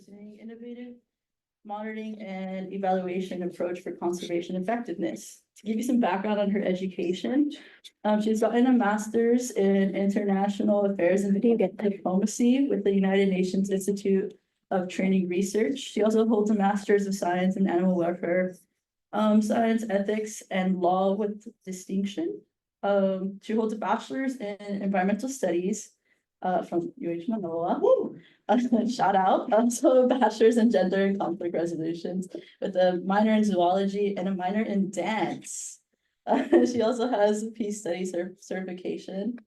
pursuing innovative monitoring and evaluation approach for conservation effectiveness. To give you some background on her education, she's gotten a master's in international affairs and diplomacy with the United Nations Institute of Training Research. She also holds a master's of science in animal welfare, science, ethics, and law with distinction. She holds a bachelor's in environmental studies from UH Manoa. Shout out. Also a bachelor's in gender and conflict resolutions with a minor in zoology and a minor in dance. She also has a peace studies certification.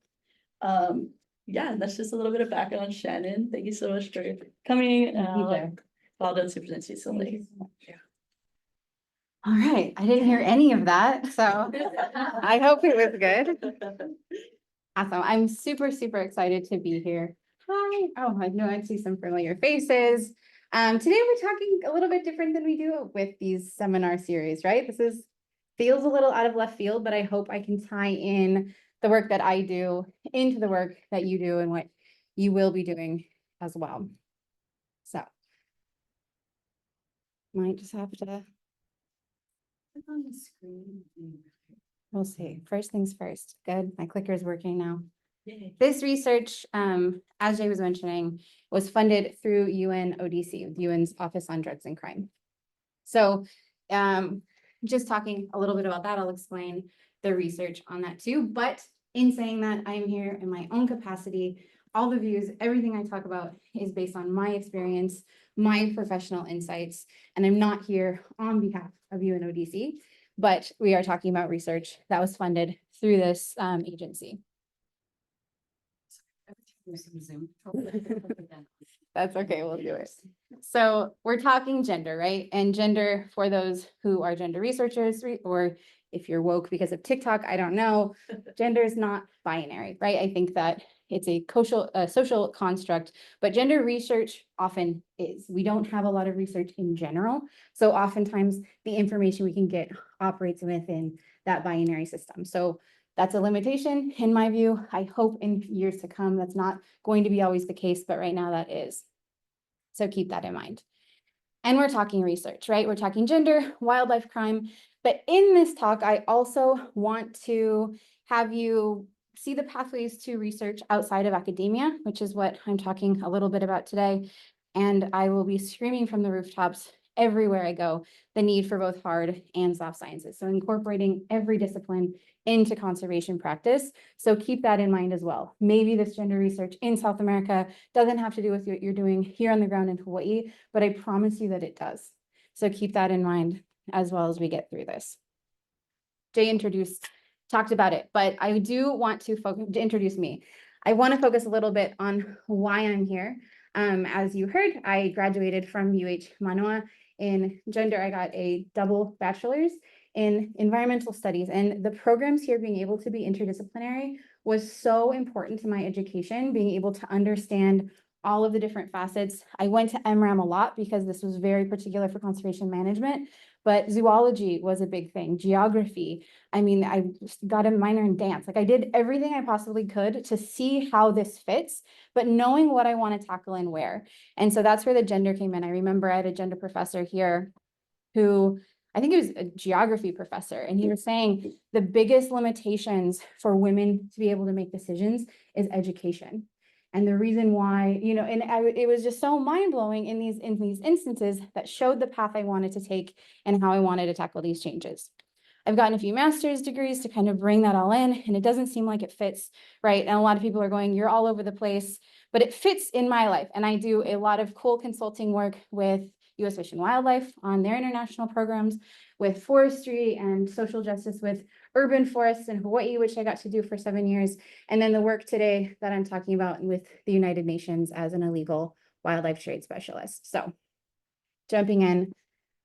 Yeah, that's just a little bit of background on Shannon. Thank you so much for coming. Well done to present you so late. All right, I didn't hear any of that, so I hope it was good. Awesome. I'm super, super excited to be here. Hi. Oh, I know I see some familiar faces. Today we're talking a little bit different than we do with these seminar series, right? Feels a little out of left field, but I hope I can tie in the work that I do into the work that you do and what you will be doing as well. So might just have to click on the screen. We'll see. First things first. Good. My clicker is working now. Yay. This research, as Jay was mentioning, was funded through UNODC, UN's Office on Drugs and Crime. So just talking a little bit about that, I'll explain the research on that too. But in saying that, I am here in my own capacity. All the views, everything I talk about is based on my experience, my professional insights, and I'm not here on behalf of UNODC. But we are talking about research that was funded through this agency. That's okay, we'll do it. So we're talking gender, right? And gender, for those who are gender researchers, or if you're woke because of TikTok, I don't know, gender is not binary, right? I think that it's a social construct, but gender research often is. We don't have a lot of research in general. So oftentimes the information we can get operates within that binary system. So that's a limitation in my view. I hope in years to come, that's not going to be always the case, but right now that is. So keep that in mind. And we're talking research, right? We're talking gender, wildlife crime. But in this talk, I also want to have you see the pathways to research outside of academia, which is what I'm talking a little bit about today. And I will be screaming from the rooftops everywhere I go, the need for both hard and soft sciences. So incorporating every discipline into conservation practice. So keep that in mind as well. Maybe this gender research in South America doesn't have to do with what you're doing here on the ground in Hawaii, but I promise you that it does. So keep that in mind as well as we get through this. Jay talked about it, but I do want to introduce me. I want to focus a little bit on why I'm here. As you heard, I graduated from UH Manoa in gender. I got a double bachelor's in environmental studies, and the programs here being able to be interdisciplinary was so important to my education, being able to understand all of the different facets. I went to NREM a lot because this was very particular for conservation management, but zoology was a big thing, geography. I mean, I got a minor in dance. Like I did everything I possibly could to see how this fits, but knowing what I want to tackle and where. And so that's where the gender came in. I remember I had a gender professor here who, I think he was a geography professor, and he was saying the biggest limitations for women to be able to make decisions is education. And the reason why, you know, and it was just so mind-blowing in these instances that showed the path I wanted to take and how I wanted to tackle these changes. I've gotten a few master's degrees to kind of bring that all in, and it doesn't seem like it fits, right? And a lot of people are going, you're all over the place, but it fits in my life. And I do a lot of cool consulting work with U.S. Fish and Wildlife on their international programs, with forestry and social justice with urban forests in Hawaii, which I got to do for 7 years. And then the work today that I'm talking about with the United Nations as an illegal wildlife trade specialist. So jumping in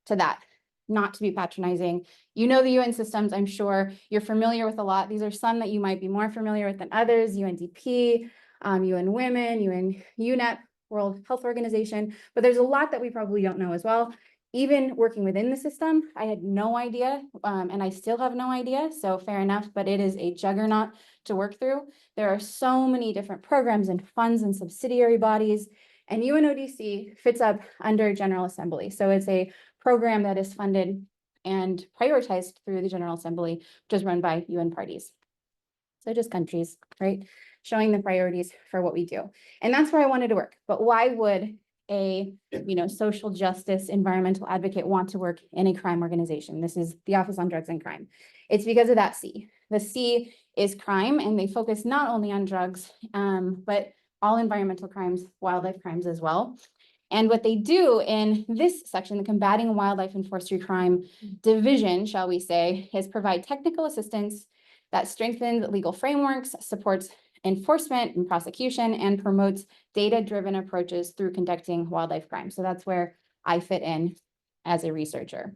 to that, not to be patronizing. You know the UN systems, I'm sure you're familiar with a lot. These are some that you might be more familiar with than others: UNDP, UN Women, UN UNEP, World Health Organization, but there's a lot that we probably don't know as well. Even working within the system, I had no idea, and I still have no idea, so fair enough, but it is a juggernaut to work through. There are so many different programs and funds and subsidiary bodies, And UNODC fits up under General Assembly. So it's a program that is funded and prioritized through the General Assembly, which is run by UN parties. So just countries, right? Showing the priorities for what we do. And that's where I wanted to work. But why would a, social justice environmental advocate want to work in a crime organization? This is the Office on Drugs and Crime. It's because of that C. The C is crime, and they focus not only on drugs, but all environmental crimes, wildlife crimes as well. And what they do in this section, the Combating Wildlife and Forestry Crime Division, shall we say, is provide technical assistance that strengthens legal frameworks, supports enforcement and prosecution, and promotes data-driven approaches through conducting wildlife crime. So that's where I fit in as a researcher.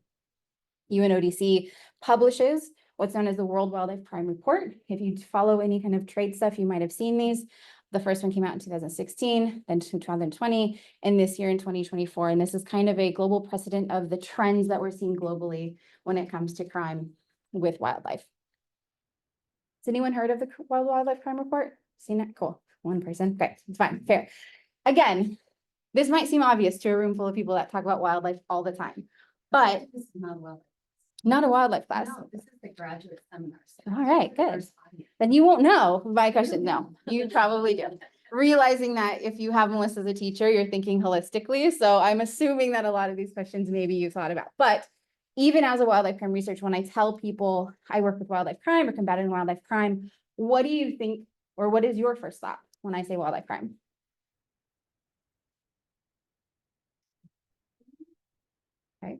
UNODC publishes what's known as the World Wildlife Crime Report. If you follow any kind of trade stuff, you might have seen these. The first one came out in 2016, then 2020, and this year in 2024. And this is kind of a global precedent of the trends that we're seeing globally when it comes to crime with wildlife. Has anyone heard of the World Wildlife Crime Report? Seen it? Cool. One person. Okay, it's fine. Fair. Again, this might seem obvious to a room full of people that talk about wildlife all the time, but This is not well. not a wildlife class. No, this is the graduate seminar. All right, good. Then you won't know my question. No, you probably do. Realizing that if you have Melissa as a teacher, you're thinking holistically. So I'm assuming that a lot of these questions maybe you thought about. But even as a wildlife crime researcher, when I tell people I work with wildlife crime or combating wildlife crime, what do you think, or what is your first thought when I say wildlife crime? Okay.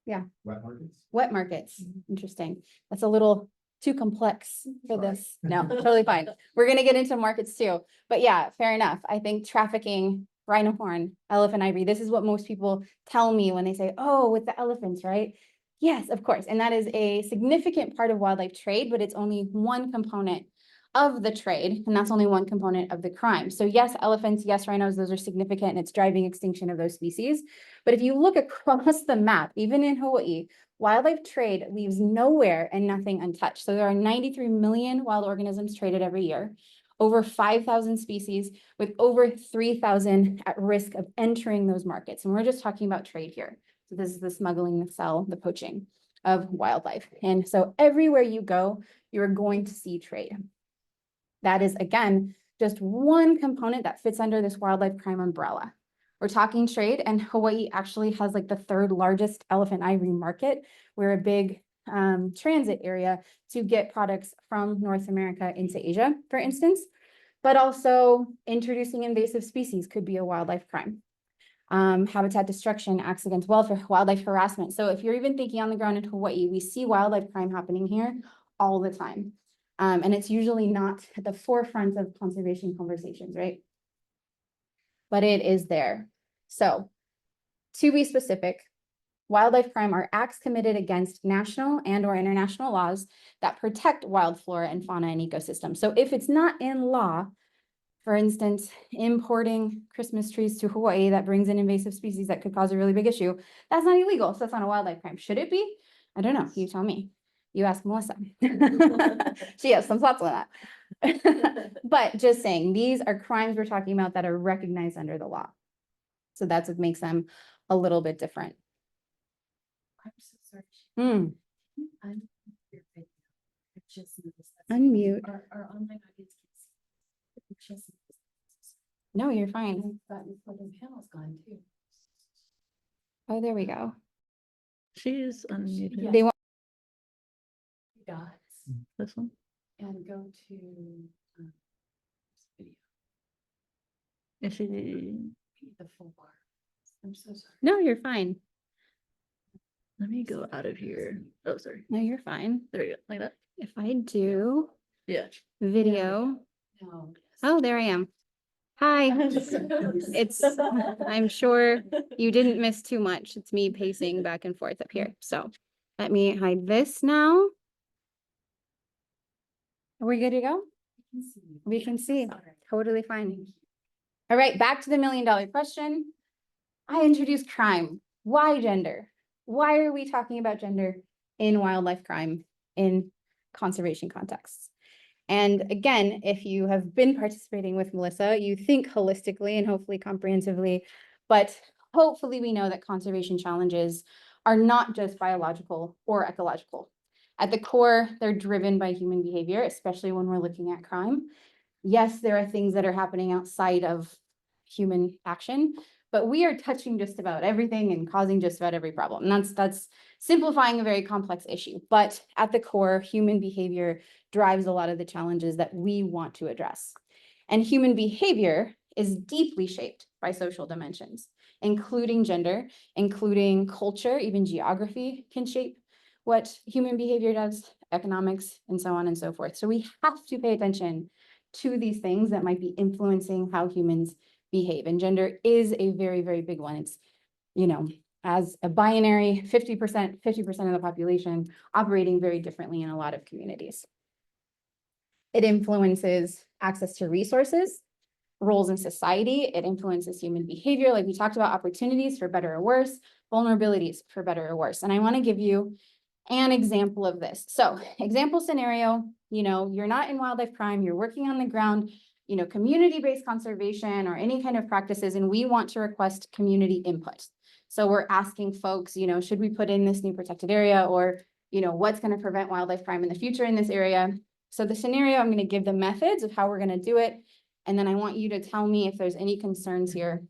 Yeah. Wet markets? Wet markets. Interesting. That's a little too complex for this. No, totally fine. We're gonna get into markets too. But yeah, fair enough. I think trafficking, rhino horn, elephant ivory, this is what most people tell me when they say, oh, with the elephants, right? Yes, of course. And that is a significant part of wildlife trade, but it's only one component of the trade, and that's only one component of the crime. So yes, elephants, yes, rhinos, those are significant, and it's driving extinction of those species. But if you look across the map, even in Hawaii, wildlife trade leaves nowhere and nothing untouched. So there are 93 million wild organisms traded every year, over 5,000 species, with over 3,000 at risk of entering those markets. And we're just talking about trade here. So this is the smuggling, the sell, the poaching of wildlife. And so everywhere you go, you're going to see trade. That is, again, just one component that fits under this wildlife crime umbrella. We're talking trade, and Hawaii actually has like the third largest elephant ivory market. We're a big transit area to get products from North America into Asia, for instance, but also introducing invasive species could be a wildlife crime. Habitat destruction, acts against welfare, wildlife harassment. So if you're even thinking on the ground in Hawaii, we see wildlife crime happening here all the time. And it's usually not at the forefront of conservation conversations, right? But it is there. So to be specific, wildlife crime are acts committed against national and or international laws that protect wild flora and fauna and ecosystems. So if it's not in law, for instance, importing Christmas trees to Hawaii that brings in invasive species that could cause a really big issue, that's not illegal. So that's not a wildlife crime. Should it be? I don't know. You tell me. You ask Melissa. She has some thoughts on that. But just saying, these are crimes we're talking about that are recognized under the law. So that's what makes them a little bit different. I'm so sorry. Hmm. I'm your video. I just noticed that. Unmute. Our online audience can see. I just noticed that. No, you're fine. That recording panel's gone too. Oh, there we go. She's unmuted. Yeah. They want Dots This one. and go to video, Is she? the full bar. I'm so sorry. no, you're fine. Let me go out of here. Oh, sorry. No, you're fine. There you go. Like that. If I do Yeah. video. No. Oh, there I am. Hi. It's, I'm sure you didn't miss too much. It's me pacing back and forth up here. So let me hide this now. Are we good to go? We can see. Totally fine. All right, back to the $1 million question. I introduced crime. Why gender? Why are we talking about gender in wildlife crime in conservation contexts? And again, if you have been participating with Melissa, you think holistically and hopefully comprehensively, but hopefully we know that conservation challenges are not just biological or ecological. At the core, they're driven by human behavior, especially when we're looking at crime. Yes, there are things that are happening outside of human action, but we are touching just about everything and causing just about every problem. And that's simplifying a very complex issue. But at the core, human behavior drives a lot of the challenges that we want to address. And human behavior is deeply shaped by social dimensions, including gender, including culture, even geography can shape what human behavior does, economics, and so on and so forth. So we have to pay attention to these things that might be influencing how humans behave. And gender is a very, very big one. It's, you know, as a binary 50% of the population operating very differently in a lot of communities. It influences access to resources, roles in society. It influences human behavior. Like we talked about, opportunities for better or worse, vulnerabilities for better or worse. And I want to give you an example of this. So example scenario, you know, you're not in wildlife crime, you're working on the ground, you know, community-based conservation or any kind of practices, and we want to request community input. So we're asking folks, you know, should we put in this new protected area, or, you know, what's going to prevent wildlife crime in the future in this area? So the scenario, I'm going to give the methods of how we're going to do it. And then I want you to tell me if there's any concerns here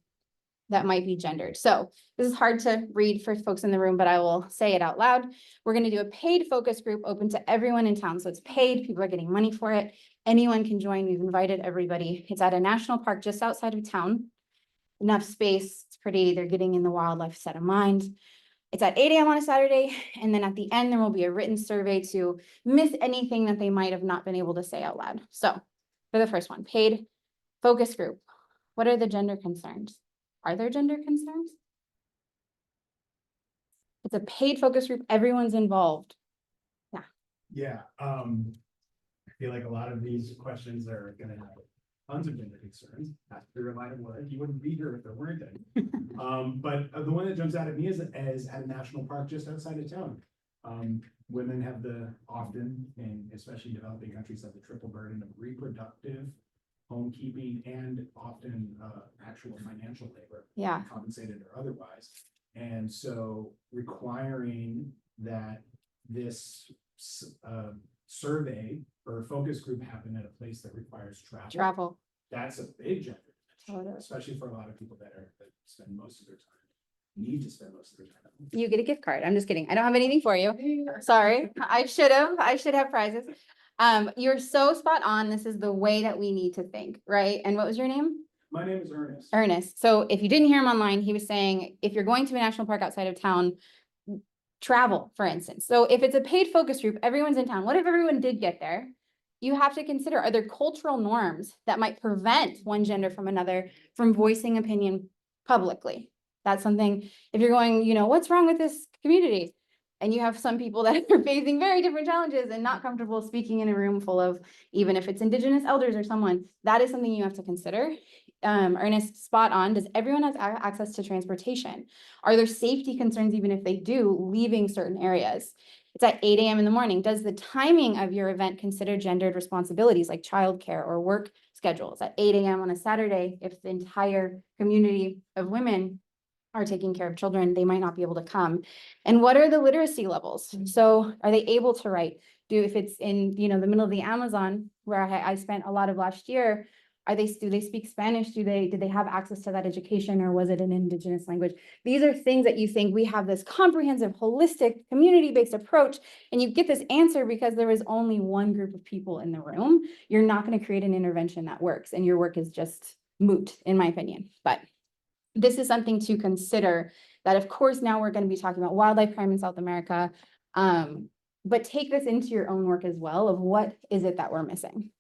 that might be gendered. So this is hard to read for folks in the room, but I will say it out loud. We're going to do a paid focus group open to everyone in town. So it's paid, people are getting money for it. Anyone can join. We've invited everybody. It's at a national park just outside of town. Enough space, it's pretty, they're getting in the wildlife set of mind. It's at 8 a.m. on a Saturday. And then at the end, there will be a written survey to miss anything that they might have not been able to say out loud. So for the first one, paid focus group. What are the gender concerns? Are there gender concerns? It's a paid focus group. Everyone's involved. Yeah, I feel like a lot of these questions are gonna have tons of gender concerns. That's your line of work. You wouldn't be here if there weren't any. But the one that jumps out at me is at a national park just outside of town. Women have often, and especially developing countries, have the triple burden of reproductive, homekeeping, and often actual financial labor. Yeah. Compensated or otherwise. And so requiring that this survey or focus group happen at a place that requires travel. That's a big gender dimension, Totally. especially for a lot of people that spend most of their time, need to spend most of their time. You get a gift card. I'm just kidding. I don't have anything for you. Sorry. I should have prizes. You're so spot on. This is the way that we need to think, right? And what was your name? My name is Ernest. Ernest. So if you didn't hear him online, he was saying, if you're going to a national park outside of town, travel, for instance. So if it's a paid focus group, everyone's in town. What if everyone did get there? You have to consider, are there cultural norms that might prevent one gender from another from voicing opinion publicly? That's something, if you're going, you know, what's wrong with this community? And you have some people that are facing very different challenges and not comfortable speaking in a room full of, even if it's Indigenous elders or someone, that is something you have to consider. Ernest, spot on. Does everyone have access to transportation? Are there safety concerns, even if they do, leaving certain areas? It's at 8 a.m. in the morning. Does the timing of your event consider gendered responsibilities like childcare or work schedules? At 8 a.m. on a Saturday, if the entire community of women are taking care of children, they might not be able to come. And what are the literacy levels? So are they able to write? If it's in, you know, the middle of the Amazon, where I spent a lot of last year, do they speak Spanish? Did they have access to that education, or was it an Indigenous language? These are things that you think we have this comprehensive, holistic, community-based approach, and you get this answer because there is only one group of people in the room. You're not going to create an intervention that works, and your work is just moot, in my opinion. But this is something to consider, that of course now we're going to be talking about wildlife crime in South America, but take this into your own work as well, of what is it that we're missing.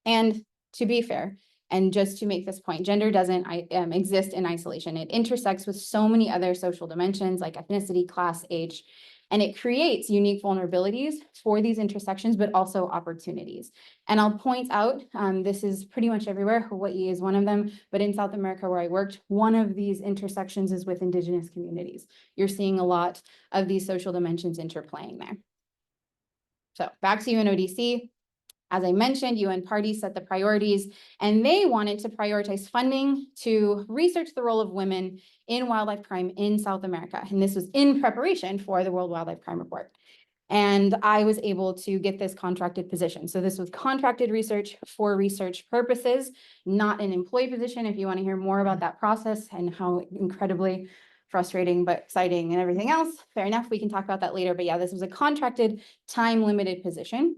And to be fair, and just to make this point, gender doesn't exist in isolation. It intersects with so many other social dimensions like ethnicity, class, age, and it creates unique vulnerabilities for these intersections, but also opportunities. And I'll point out, this is pretty much everywhere. Hawaii is one of them, but in South America where I worked, one of these intersections is with Indigenous communities. You're seeing a lot of these social dimensions interplaying there. So back to UNODC. As I mentioned, UN parties set the priorities, and they wanted to prioritize funding to research the role of women in wildlife crime in South America. And this was in preparation for the World Wildlife Crime Report. And I was able to get this contracted position. So this was contracted research for research purposes, not an employee position. If you want to hear more about that process and how incredibly frustrating but exciting and everything else, fair enough, we can talk about that later. But yeah, this was a contracted, time-limited position.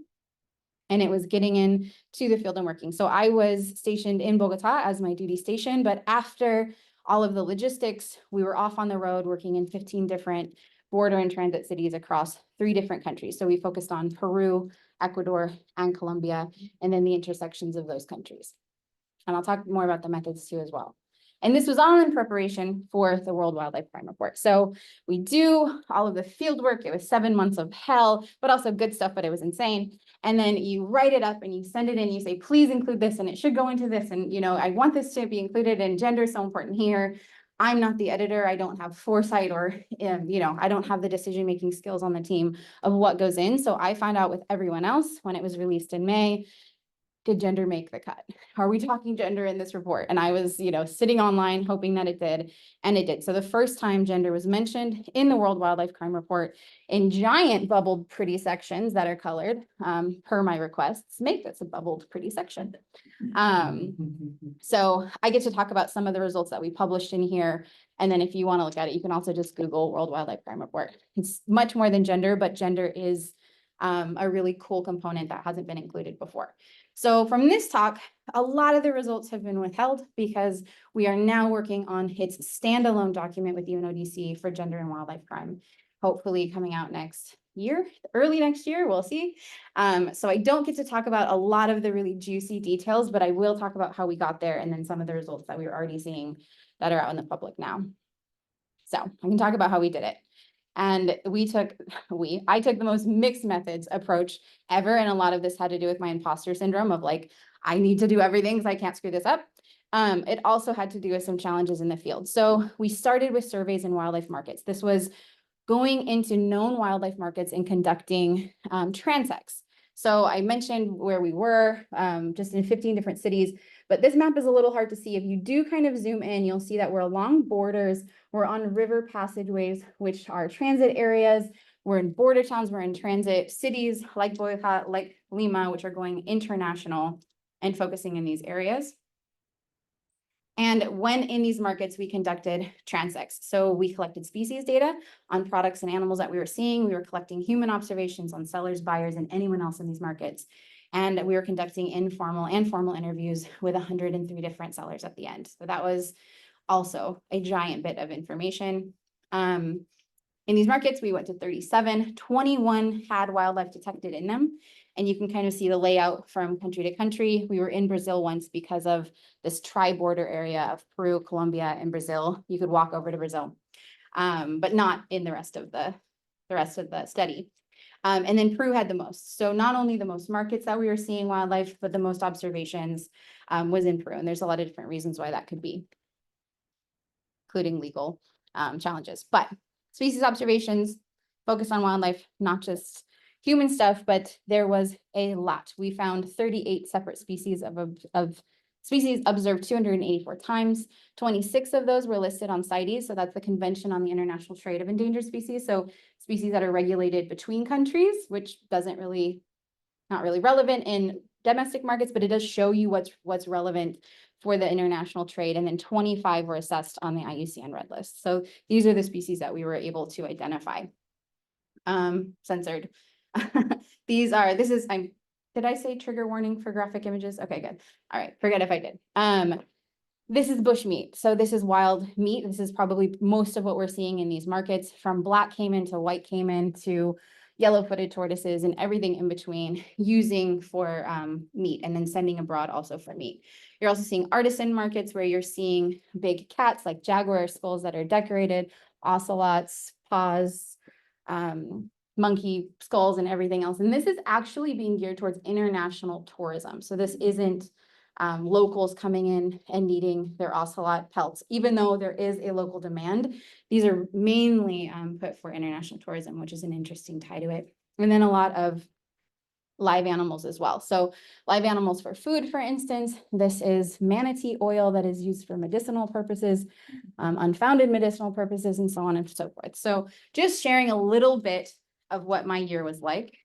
And it was getting in to the field and working. So I was stationed in Bogota as my duty station, but after all of the logistics, we were off on the road working in 15 different border and transit cities across 3 different countries. So we focused on Peru, Ecuador, and Colombia, and then the intersections of those countries. And I'll talk more about the methods too as well. And this was all in preparation for the World Wildlife Crime Report. So we do all of the field work. It was 7 months of hell, but also good stuff, but it was insane. And then you write it up and you send it in, you say, please include this, and it should go into this. And, you know, I want this to be included, and gender is so important here. I'm not the editor. I don't have foresight or, you know, I don't have the decision-making skills on the team of what goes in. So I found out with everyone else when it was released in May, did gender make the cut? Are we talking gender in this report? And I was, you know, sitting online hoping that it did, and it did. So the first time gender was mentioned in the World Wildlife Crime Report in giant bubbled pretty sections that are colored, per my requests, make this a bubbled pretty section. So I get to talk about some of the results that we published in here. And then if you want to look at it, you can also just Google World Wildlife Crime Report. It's much more than gender, but gender is a really cool component that hasn't been included before. So from this talk, a lot of the results have been withheld because we are now working on its standalone document with UNODC for gender and wildlife crime, hopefully coming out next year, early next year, we'll see. So I don't get to talk about a lot of the really juicy details, but I will talk about how we got there and then some of the results that we were already seeing that are out in the public now. So I can talk about how we did it. And I took the most mixed methods approach ever. And a lot of this had to do with my imposter syndrome of like, I need to do everything because I can't screw this up. It also had to do with some challenges in the field. So we started with surveys in wildlife markets. This was going into known wildlife markets and conducting transects. So I mentioned where we were, just in 15 different cities, but this map is a little hard to see. If you do kind of zoom in, you'll see that we're along borders, we're on river passageways, which are transit areas, we're in border towns, we're in transit cities like Bogotá, like Lima, which are going international and focusing in these areas. And when in these markets, we conducted transects. So we collected species data on products and animals that we were seeing. We were collecting human observations on sellers, buyers, and anyone else in these markets. And we were conducting informal and formal interviews with 103 different sellers at the end. So that was also a giant bit of information. In these markets, we went to 37, 21 had wildlife detected in them. And you can kind of see the layout from country to country. We were in Brazil once because of this tri-border area of Peru, Colombia, and Brazil. You could walk over to Brazil, but not in the rest of the study. And then Peru had the most. So not only the most markets that we were seeing wildlife, but the most observations was in Peru. And there's a lot of different reasons why that could be, including legal challenges. But species observations focus on wildlife, not just human stuff, but there was a lot. We found 38 separate species of species observed 284 times. 26 of those were listed on CITES. So that's the Convention on the International Trade of Endangered Species. So species that are regulated between countries, which not really relevant in domestic markets, but it does show you what's relevant for the international trade. And then 25 were assessed on the IUCN Red List. So these are the species that we were able to identify. Censored. Did I say trigger warning for graphic images? Okay, good. All right, forget if I did. This is bush meat. So this is wild meat. This is probably most of what we're seeing in these markets, from black caiman to white caiman to yellow-footed tortoises and everything in between, using for meat and then sending abroad also for meat. You're also seeing artisan markets where you're seeing big cats like jaguar skulls that are decorated, ocelots, paws, monkey skulls, and everything else. And this is actually being geared towards international tourism. So this isn't locals coming in and needing their ocelot pelts, even though there is a local demand. These are mainly put for international tourism, which is an interesting tie to it. And then a lot of live animals as well. So live animals for food, for instance, this is manatee oil that is used for medicinal purposes, unfounded medicinal purposes, and so on and so forth. So just sharing a little bit of what my year was like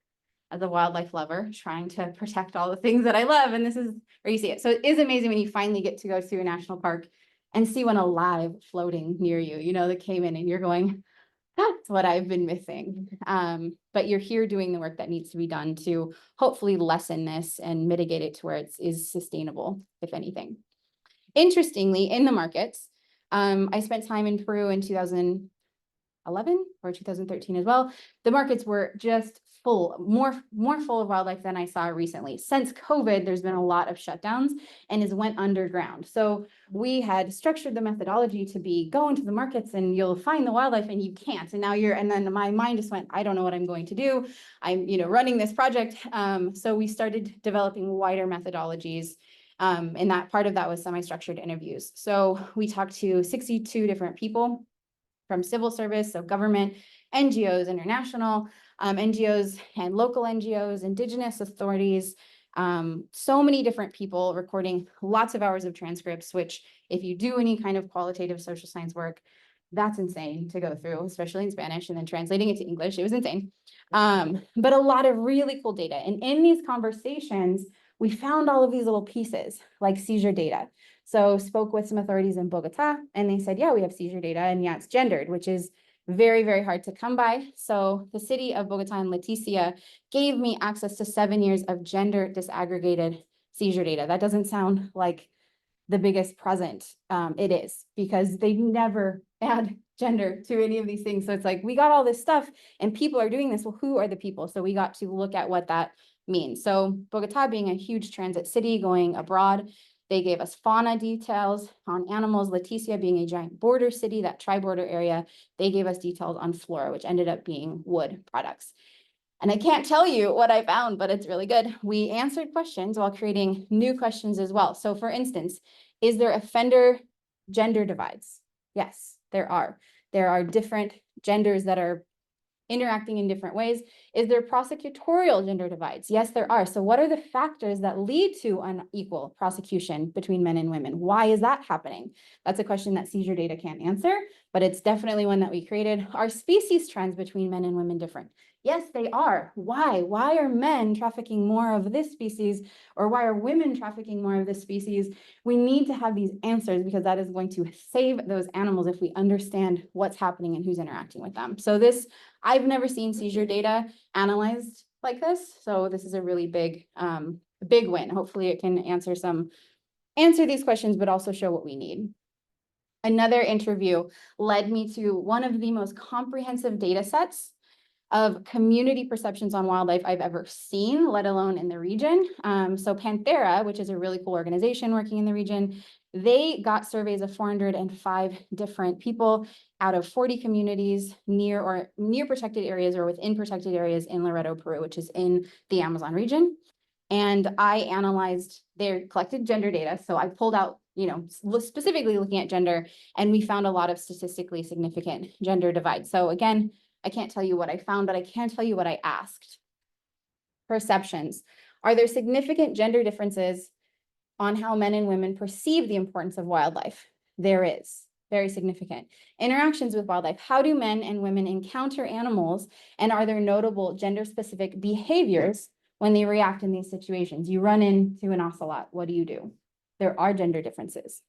as a wildlife lover, trying to protect all the things that I love. And this is where you see it. So it is amazing when you finally get to go to a national park and see one alive floating near you, you know, that came in and you're going, that's what I've been missing. But you're here doing the work that needs to be done to hopefully lessen this and mitigate it to where it is sustainable, if anything. Interestingly, in the markets, I spent time in Peru in 2011 or 2013 as well. The markets were just full, more full of wildlife than I saw recently. Since COVID, there's been a lot of shutdowns and is went underground. So we had structured the methodology to be go into the markets and you'll find the wildlife and you can't. And now and then my mind just went, I don't know what I'm going to do. I'm, running this project. So we started developing wider methodologies. And that part of that was semi-structured interviews. So we talked to 62 different people from civil service, so government, NGOs, international NGOs and local NGOs, indigenous authorities, so many different people recording lots of hours of transcripts, which if you do any kind of qualitative social science work, that's insane to go through, especially in Spanish, and then translating it to English, it was insane. But a lot of really cool data. And in these conversations, we found all of these little pieces like seizure data. So spoke with some authorities in Bogota and they said, yeah, we have seizure data and yeah, it's gendered, which is very, very hard to come by. So the city of Bogota and Leticia gave me access to 7 years of gender disaggregated seizure data. That doesn't sound like the biggest present. It is, because they never add gender to any of these things. So it's like, we got all this stuff and people are doing this. Well, who are the people? So we got to look at what that means. So Bogota being a huge transit city going abroad, they gave us fauna details on animals. Leticia being a giant border city, that tri-border area, they gave us details on flora, which ended up being wood products. And I can't tell you what I found, but it's really good. We answered questions while creating new questions as well. So for instance, is there offender gender divides? Yes, there are. There are different genders that are interacting in different ways. Is there prosecutorial gender divides? Yes, there are. So what are the factors that lead to unequal prosecution between men and women? Why is that happening? That's a question that seizure data can't answer, but it's definitely one that we created. Are species trends between men and women different? Yes, they are. Why? Why are men trafficking more of this species, or why are women trafficking more of this species? We need to have these answers because that is going to save those animals if we understand what's happening and who's interacting with them. So this, I've never seen seizure data analyzed like this. So this is a really big win. Hopefully it can answer these questions, but also show what we need. Another interview led me to one of the most comprehensive data sets of community perceptions on wildlife I've ever seen, let alone in the region. So Panthera, which is a really cool organization working in the region, they got surveys of 405 different people out of 40 communities near protected areas or within protected areas in Loreto, Peru, which is in the Amazon region. And I analyzed their collected gender data. So I pulled out, specifically looking at gender, and we found a lot of statistically significant gender divides. So again, I can't tell you what I found, but I can tell you what I asked. Perceptions. Are there significant gender differences on how men and women perceive the importance of wildlife? There is. Very significant. Interactions with wildlife. How do men and women encounter animals? And are there notable gender-specific behaviors when they react in these situations? You run into an ocelot. What do? There are gender differences.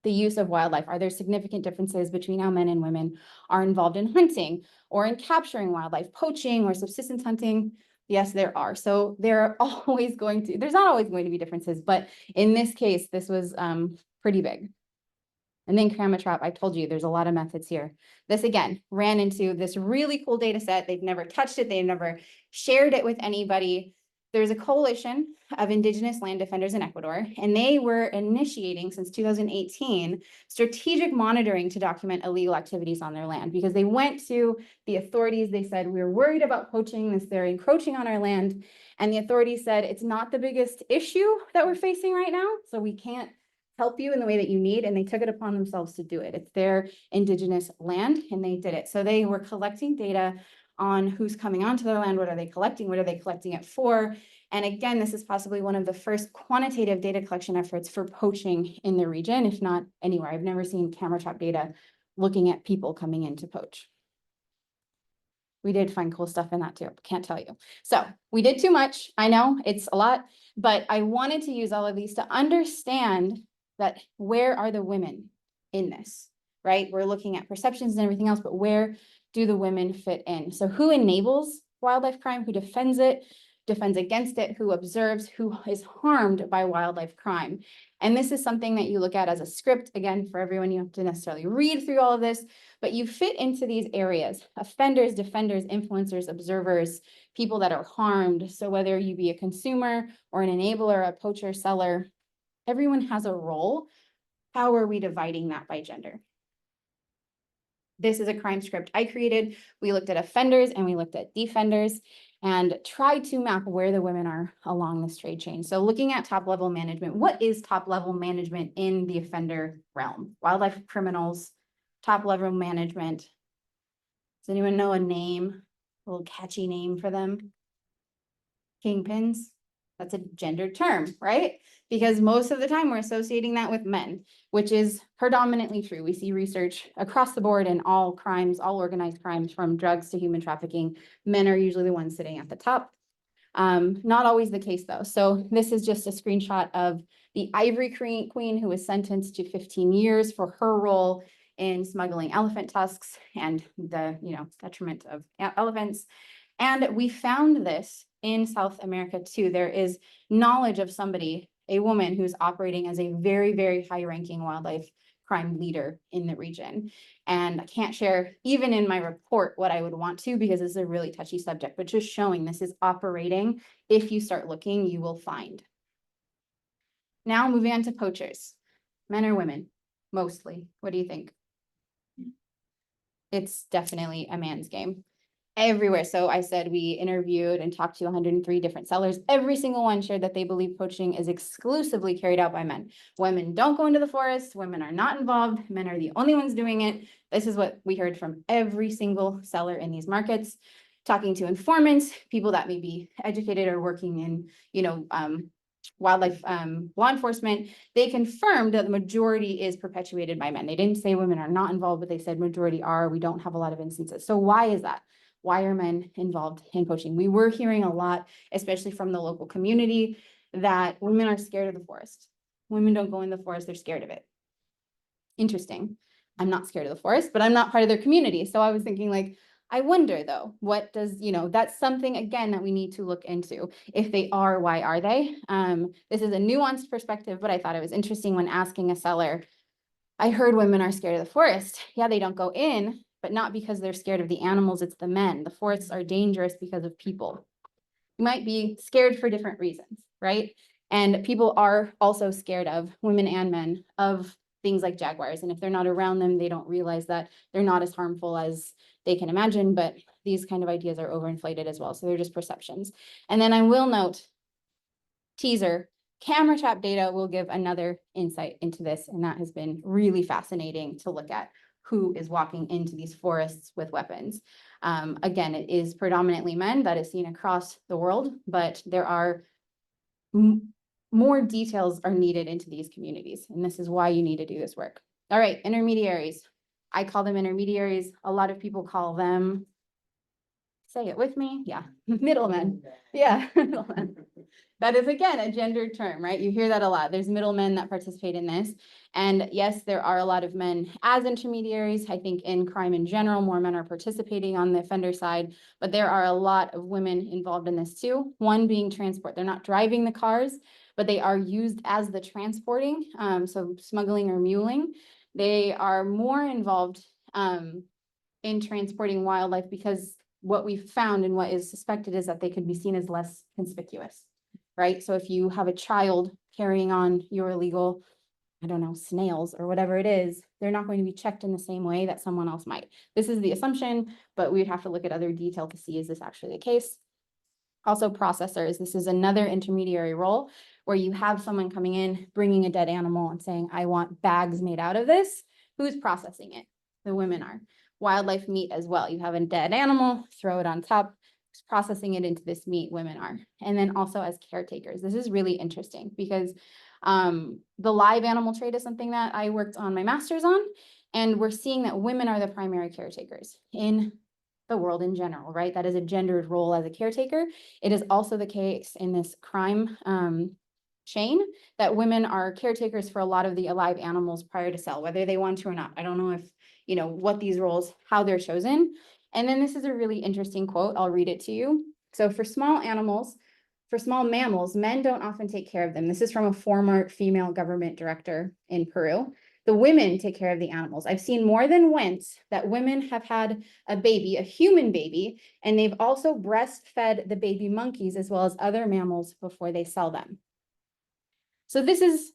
The use of wildlife. Are there significant differences between how men and women are involved in hunting or in capturing wildlife, poaching or subsistence hunting? Yes, there are. So there's not always going to be differences, but in this case, this was pretty big. And then camera trap, I told you there's a lot of methods here. This again, ran into this really cool data set. They've never touched it. They've never shared it with anybody. There's a coalition of indigenous land defenders in Ecuador, and they were initiating since 2018 strategic monitoring to document illegal activities on their land because they went to the authorities. They said, we're worried about poaching, they're encroaching on our land. And the authorities said, it's not the biggest issue that we're facing right now, so we can't help you in the way that you need. And they took it upon themselves to do it. It's their indigenous land and they did it. So they were collecting data on who's coming onto their land, what are they collecting, what are they collecting it for? And again, this is possibly one of the first quantitative data collection efforts for poaching in the region, if not anywhere. I've never seen camera trap data looking at people coming in to poach. We did find cool stuff in that too, can't tell you. So we did too much. I know it's a lot, but I wanted to use all of these to understand that where are the women in this, right? We're looking at perceptions and everything else, but where do the women fit in? So who enables wildlife crime, who defends it, defends against it, who observes, who is harmed by wildlife crime. And this is something that you look at as a script. Again, for everyone, you have to necessarily read through all of this, but you fit into these areas: offenders, defenders, influencers, observers, people that are harmed. So whether you be a consumer or an enabler, a poacher, seller, everyone has a role. How are we dividing that by gender? This is a crime script I created. We looked at offenders and we looked at defenders and tried to map where the women are along this trade chain. So looking at top level management, what is top level management in the offender realm? Wildlife criminals, top level management. Does anyone know a name, a little catchy name for them? Kingpins. That's a gendered term, right? Because most of the time we're associating that with men, which is predominantly true. We see research across the board in all crimes, all organized crimes, from drugs to human trafficking. Men are usually the ones sitting at the top. Not always the case though. So this is just a screenshot of the Ivory Queen who was sentenced to 15 years for her role in smuggling elephant tusks and the, detriment of elephants. And we found this in South America too. There is knowledge of somebody, a woman who's operating as a very, very high-ranking wildlife crime leader in the region. And I can't share even in my report what I would want to, because this is a really touchy subject, but just showing this is operating. If you start looking, you will find. Now moving on to poachers, men or women, mostly. What do you think? It's definitely a man's game. Everywhere. So I said we interviewed and talked to 103 different sellers. Every single one shared that they believe poaching is exclusively carried out by men. Women don't go into the forest. Women are not involved. Men are the only ones doing it. This is what we heard from every single seller in these markets. Talking to informants, people that may be educated or working in, wildlife law enforcement, they confirmed that the majority is perpetuated by men. They didn't say women are not involved, but they said majority are. We don't have a lot of instances. So why is that? Why are men involved in poaching? We were hearing a lot, especially from the local community, that women are scared of the forest. Women don't go in the forest, they're scared of it. Interesting. I'm not scared of the forest, but I'm not part of their community. So I was thinking, like, I wonder though, what does, that's something again that we need to look into. If they are, why are they? This is a nuanced perspective, but I thought it was interesting when asking a seller. I heard women are scared of the forest. Yeah, they don't go in, but not because they're scared of the animals, it's the men. The forests are dangerous because of people. You might be scared for different reasons, right? And people are also scared of, women and men, of things like jaguars. And if they're not around them, they don't realize that they're not as harmful as they can imagine, but these kind of ideas are overinflated as well. So they're just perceptions. And then I will note, teaser, camera trap data will give another insight into this. And that has been really fascinating to look at who is walking into these forests with weapons. Again, it is predominantly men that is seen across the world, but there are more details are needed into these communities. And this is why you need to do this work. All right, intermediaries. I call them intermediaries. A lot of people call them, say it with me. Yeah, middlemen. Yeah, middlemen. That is, again, a gendered term, right? You hear that a lot. There's middlemen that participate in this. And yes, there are a lot of men as intermediaries. I think in crime in general, more men are participating on the offender side, but there are a lot of women involved in this too. One being transport. They're not driving the cars, but they are used as the transporting. So smuggling or muling. They are more involved in transporting wildlife because what we've found and what is suspected is that they could be seen as less conspicuous. Right? So if you have a child carrying on your illegal, I don't know, snails or whatever it is, they're not going to be checked in the same way that someone else might. This is the assumption, but we would have to look at other detail to see, is this actually the case? Also processors. This is another intermediary role where you have someone coming in, bringing a dead animal and saying, I want bags made out of this. Who's processing it? The women are. wildlife meat as well. You have a dead animal, throw it on top, processing it into this meat, women are. And then also as caretakers. This is really interesting because the live animal trade is something that I worked on my master's on, and we're seeing that women are the primary caretakers in the world in general, right? That is a gendered role as a caretaker. It is also the case in this crime chain that women are caretakers for a lot of the alive animals prior to sale, whether they want to or not. I don't know if, you know, what these roles, how they're chosen. And then this is a really interesting quote. I'll read it to you. So for small animals, for small mammals, men don't often take care of them. This is from a former female government director in Peru. The women take care of the animals. I've seen more than once that women have had a baby, a human baby, and they've also breastfed the baby monkeys as well as other mammals before they sell them. So this is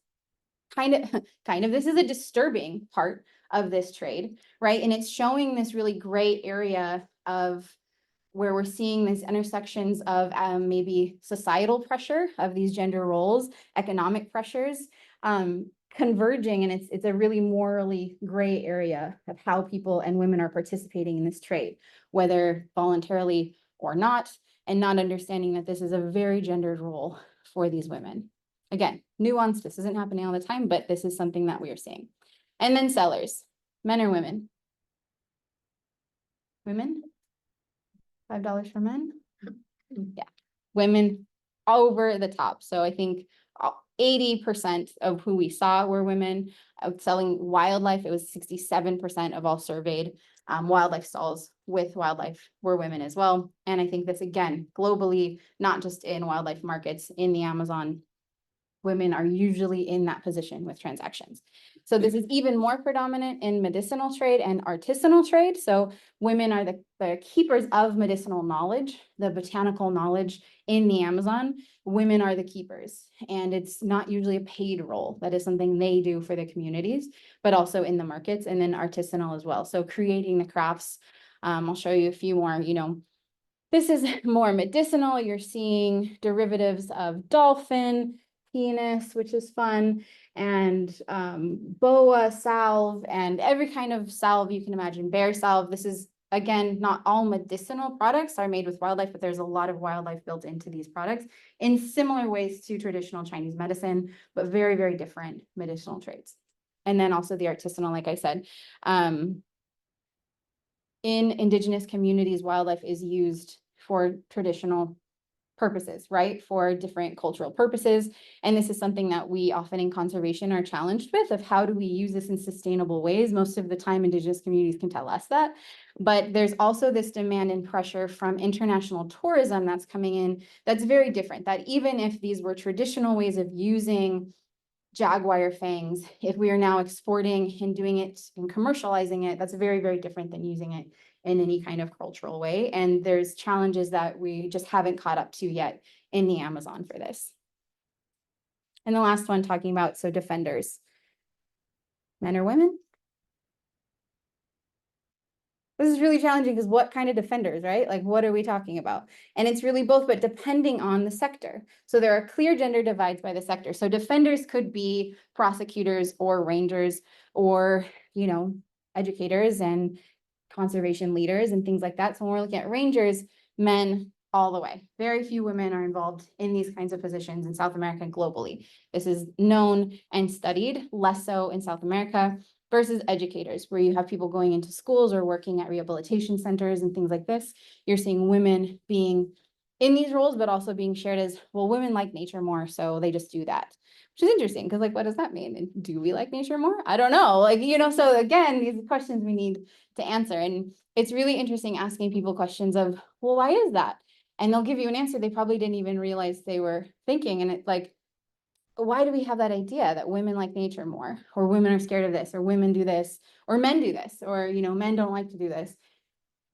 this is a disturbing part of this trade, right? And it's showing this really gray area of where we're seeing these intersections of maybe societal pressure of these gender roles, economic pressures, converging, and it's a really morally gray area of how people and women are participating in this trade, whether voluntarily or not, and not understanding that this is a very gendered role for these women. Again, nuanced, this isn't happening all the time, but this is something that we are seeing. And then sellers, men or women? Women? $5 for men? Yeah, women over the top. So I think 80% of who we saw were women selling wildlife. It was 67% of all surveyed wildlife stalls with wildlife were women as well. And I think this, again, globally, not just in wildlife markets in the Amazon, women are usually in that position with transactions. So this is even more predominant in medicinal trade and artisanal trade. So women are the keepers of medicinal knowledge, the botanical knowledge in the Amazon. Women are the keepers, and it's not usually a paid role. That is something they do for the communities, but also in the markets, and then artisanal as well. So creating the crafts. I'll show you a few more, this is more medicinal. You're seeing derivatives of dolphin, penis, which is fun, and boa salve, and every kind of salve you can imagine, bear salve. This is, again, not all medicinal products are made with wildlife, but there's a lot of wildlife built into these products in similar ways to traditional Chinese medicine, but very, very different medicinal traits. And then also the artisanal, like I said, in indigenous communities, wildlife is used for traditional purposes, right? For different cultural purposes. And this is something that we often in conservation are challenged with, of how do we use this in sustainable ways? Most of the time, indigenous communities can tell us that. But there's also this demand and pressure from international tourism that's coming in that's very different, that even if these were traditional ways of using jaguar fangs, if we are now exporting and doing it and commercializing it, that's very, very different than using it in any kind of cultural way. And there's challenges that we just haven't caught up to yet in the Amazon for this. And the last one talking about, so defenders, men or women? This is really challenging because what kind of defenders, right? Like, what are we talking about? And it's really both, but depending on the sector. So there are clear gender divides by the sector. So defenders could be prosecutors or rangers or, educators and conservation leaders and things like that. So when we're looking at rangers, men all the way. Very few women are involved in these kinds of positions in South America and globally. This is known and studied, less so in South America, versus educators, where you have people going into schools or working at rehabilitation centers and things like this. You're seeing women being in these roles, but also being shared as, well, women like nature more, so they just do that. Which is interesting, because what does that mean? And do we like nature more? I don't know. So again, these questions we need to answer. And it's really interesting asking people questions of, well, why is that? And they'll give you an answer they probably didn't even realize they were thinking. And it's like, why do we have that idea that women like nature more, or women are scared of this, or women do this, or men do this, or, men don't like to do this?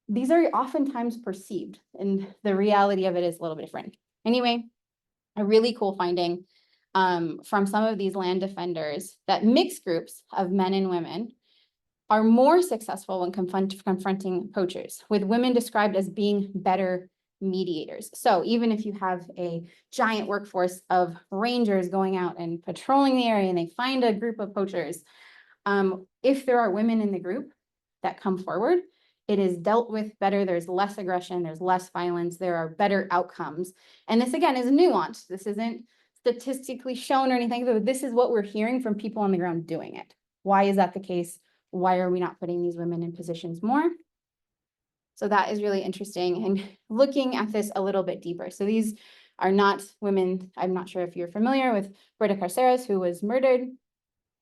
These are oftentimes perceived, and the reality of it is a little bit different. Anyway, a really cool finding from some of these land defenders, that mixed groups of men and women are more successful when confronting poachers, with women described as being better mediators. So even if you have a giant workforce of rangers going out and patrolling the area and they find a group of poachers, if there are women in the group that come forward, it is dealt with better. There's less aggression, there's less violence, there are better outcomes. And this again is nuanced. This isn't statistically shown or anything, but this is what we're hearing from people on the ground doing it. Why is that the case? Why are we not putting these women in positions more? So that is really interesting and looking at this a little bit deeper. So these are not women. I'm not sure if you're familiar with Britta Carceres, who was murdered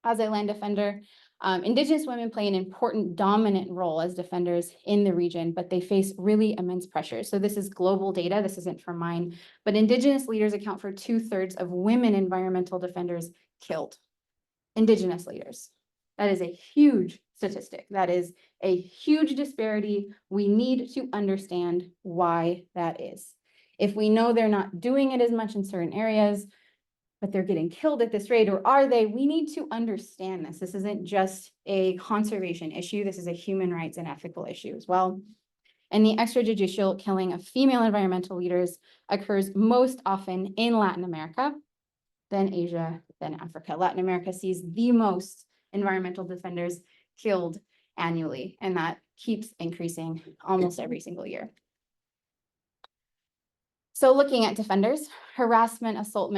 as a land defender. Indigenous women play an important dominant role as defenders in the region, but they face really immense pressure. So this is global data. This isn't from mine, but Indigenous leaders account for 2/3 of women environmental defenders killed. Indigenous leaders. That is a huge statistic. That is a huge disparity. We need to understand why that is. If we know they're not doing it as much in certain areas, but they're getting killed at this rate, or are they? We need to understand this. This isn't just a conservation issue. This is a human rights and ethical issue as well. And the extrajudicial killing of female environmental leaders occurs most often in Latin America, then Asia, then Africa. Latin America sees the most environmental defenders killed annually, and that keeps increasing almost every single year. So looking at defenders, harassment, assault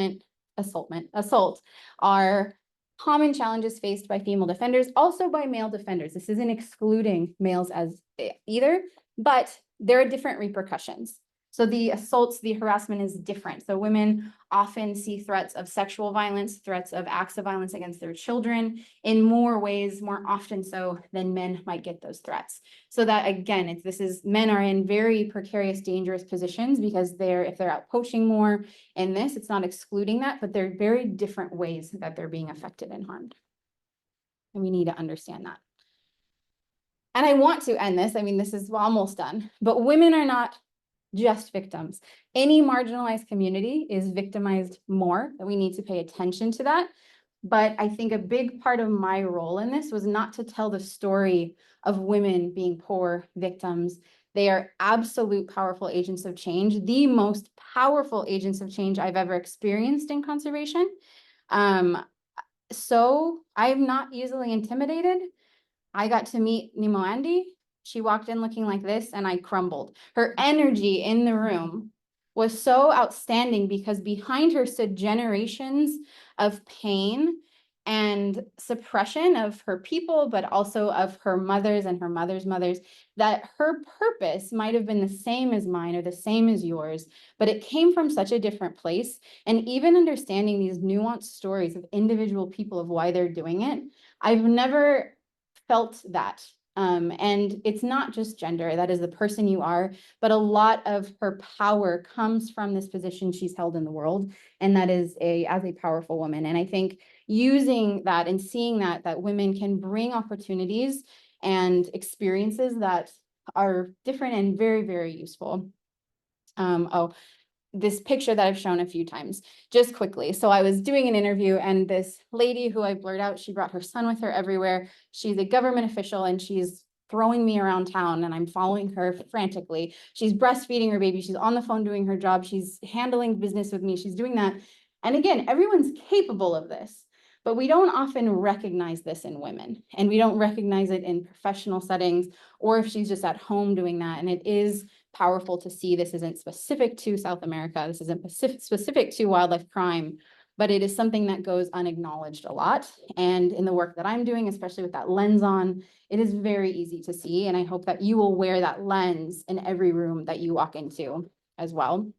are common challenges faced by female defenders, also by male defenders. This isn't excluding males as either, but there are different repercussions. So the assaults, the harassment is different. So women often see threats of sexual violence, threats of acts of violence against their children in more ways, more often so than men might get those threats. So that again, men are in very precarious, dangerous positions because if they're out poaching more in this, it's not excluding that, but there are very different ways that they're being affected and harmed. And we need to understand that. And I want to end this. I mean, this is almost done, but women are not just victims. Any marginalized community is victimized more, that we need to pay attention to that. But I think a big part of my role in this was not to tell the story of women being poor victims. They are absolute powerful agents of change, the most powerful agents of change I've ever experienced in conservation. So I'm not easily intimidated. I got to meet Nemo Andy. She walked in looking like this and I crumbled. Her energy in the room was so outstanding because behind her stood generations of pain and suppression of her people, but also of her mothers and her mother's mothers, that her purpose might have been the same as mine or the same as yours, but it came from such a different place. And even understanding these nuanced stories of individual people of why they're doing it, I've never felt that. And it's not just gender, that is the person you are, but a lot of her power comes from this position she's held in the world. And that is as a powerful woman. And I think using that and seeing that women can bring opportunities and experiences that are different and very, very useful. This picture that I've shown a few times, just quickly. So I was doing an interview and this lady who I blurred out, she brought her son with her everywhere. She's a government official and she's throwing me around town and I'm following her frantically. She's breastfeeding her baby. She's on the phone doing her job. She's handling business with me. She's doing that. And again, everyone's capable of this, but we don't often recognize this in women and we don't recognize it in professional settings or if she's just at home doing that. And it is powerful to see this isn't specific to South America. This isn't specific to wildlife crime, but it is something that goes unacknowledged a lot. And in the work that I'm doing, especially with that lens on, it is very easy to see. And I hope that you will wear that lens in every room that you walk into as well.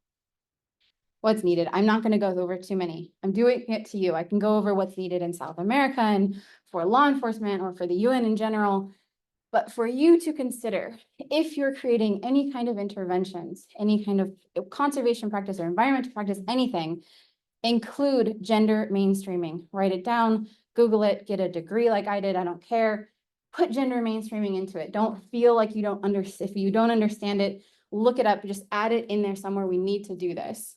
What's needed? I'm not going to go over too many. I'm doing it to you. I can go over what's needed in South America and for law enforcement or for the UN in general. But for you to consider, if you're creating any kind of interventions, any kind of conservation practice or environmental practice, anything, include gender mainstreaming. Write it down, Google it, get a degree like I did, I don't care. Put gender mainstreaming into it. Don't feel like you don't understand. If you don't understand it, look it up, just add it in there somewhere. We need to do this.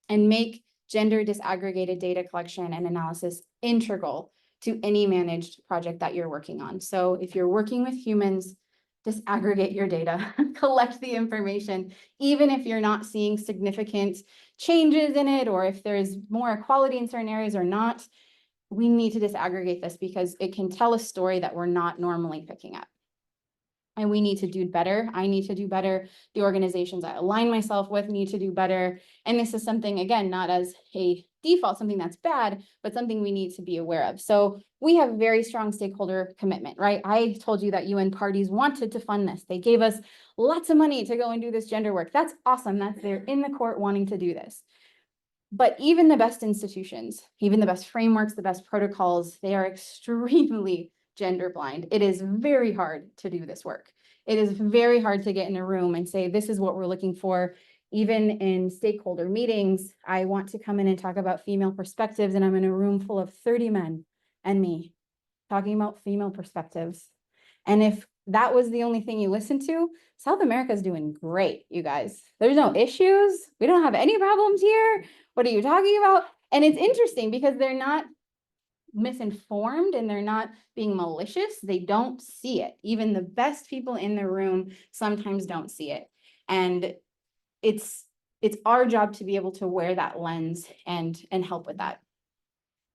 And make gender disaggregated data collection and analysis integral to any managed project that you're working on. So if you're working with humans, disaggregate your data, collect the information, even if you're not seeing significant changes in it, or if there's more equality in certain areas or not, we need to disaggregate this because it can tell a story that we're not normally picking up. And we need to do better. I need to do better. The organizations I align myself with need to do better. And this is something, again, not as a default, something that's bad, but something we need to be aware of. So we have very strong stakeholder commitment, right? I told you that UN parties wanted to fund this. They gave us lots of money to go and do this gender work. That's awesome. They're in the court wanting to do this. But even the best institutions, even the best frameworks, the best protocols, they are extremely gender blind. It is very hard to do this work. It is very hard to get in a room and say, this is what we're looking for. Even in stakeholder meetings, I want to come in and talk about female perspectives, and I'm in a room full of 30 men and me talking about female perspectives. And if that was the only thing you listened to, South America is doing great, you guys. There's no issues. We don't have any problems here. What are you talking about? And it's interesting because they're not misinformed and they're not being malicious. They don't see it. Even the best people in the room sometimes don't see it. And it's our job to be able to wear that lens and help with that.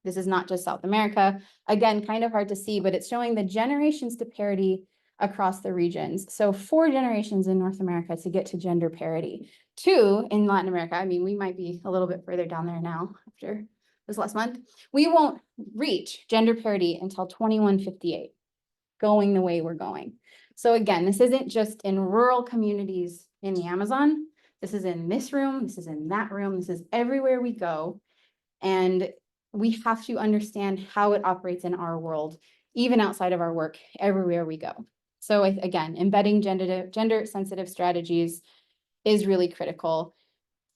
This is not just South America. Again, kind of hard to see, but it's showing the generations to parity across the regions. So 4 generations in North America to get to gender parity. 2 in Latin America. I mean, we might be a little bit further down there now after this last month. We won't reach gender parity until 2158, going the way we're going. So again, this isn't just in rural communities in the Amazon. This is in this room. This is in that room. This is everywhere we go. And we have to understand how it operates in our world, even outside of our work, everywhere we go. So again, embedding gender sensitive strategies is really critical.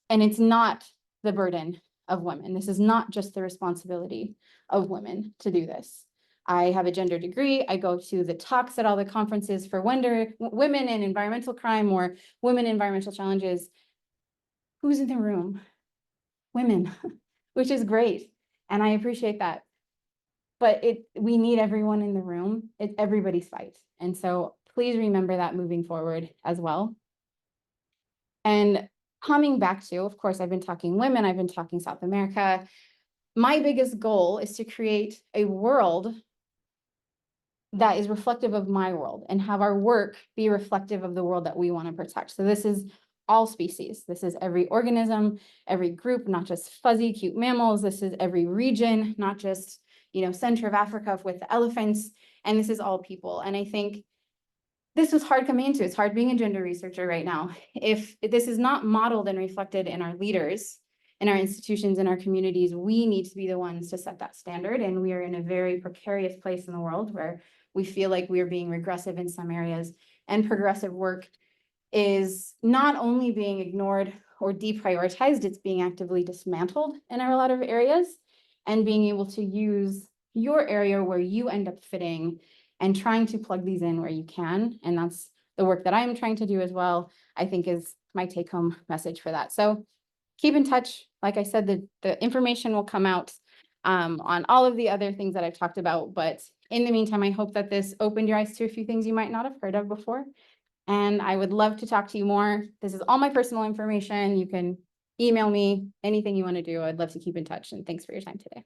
And it's not the burden of women. This is not just the responsibility of women to do this. I have a gender degree. I go to the talks at all the conferences for women in environmental crime or women in environmental challenges. Who's in the room? Women, which is great. And I appreciate that. But we need everyone in the room. It's everybody's fight. And so please remember that moving forward as well. And coming back to, of course, I've been talking women, I've been talking South America. My biggest goal is to create a world that is reflective of my world and have our work be reflective of the world that we want to protect. So this is all species. This is every organism, every group, not just fuzzy, cute mammals. This is every region, not just, center of Africa with the elephants. And this is all people. And I think this was hard coming into. It's hard being a gender researcher right now. If this is not modeled and reflected in our leaders, in our institutions, in our communities, we need to be the ones to set that standard. And we are in a very precarious place in the world where we feel like we are being regressive in some areas, and progressive work is not only being ignored or deprioritized, it's being actively dismantled in a lot of areas, and being able to use your area where you end up fitting and trying to plug these in where you can. And that's the work that I'm trying to do as well, I think is my take home message for that. So keep in touch. Like I said, the information will come out on all of the other things that I've talked about. But in the meantime, I hope that this opened your eyes to a few things you might not have heard of before. And I would love to talk to you more. This is all my personal information. You can email me, anything you want to do. I'd love to keep in touch. And thanks for your time today.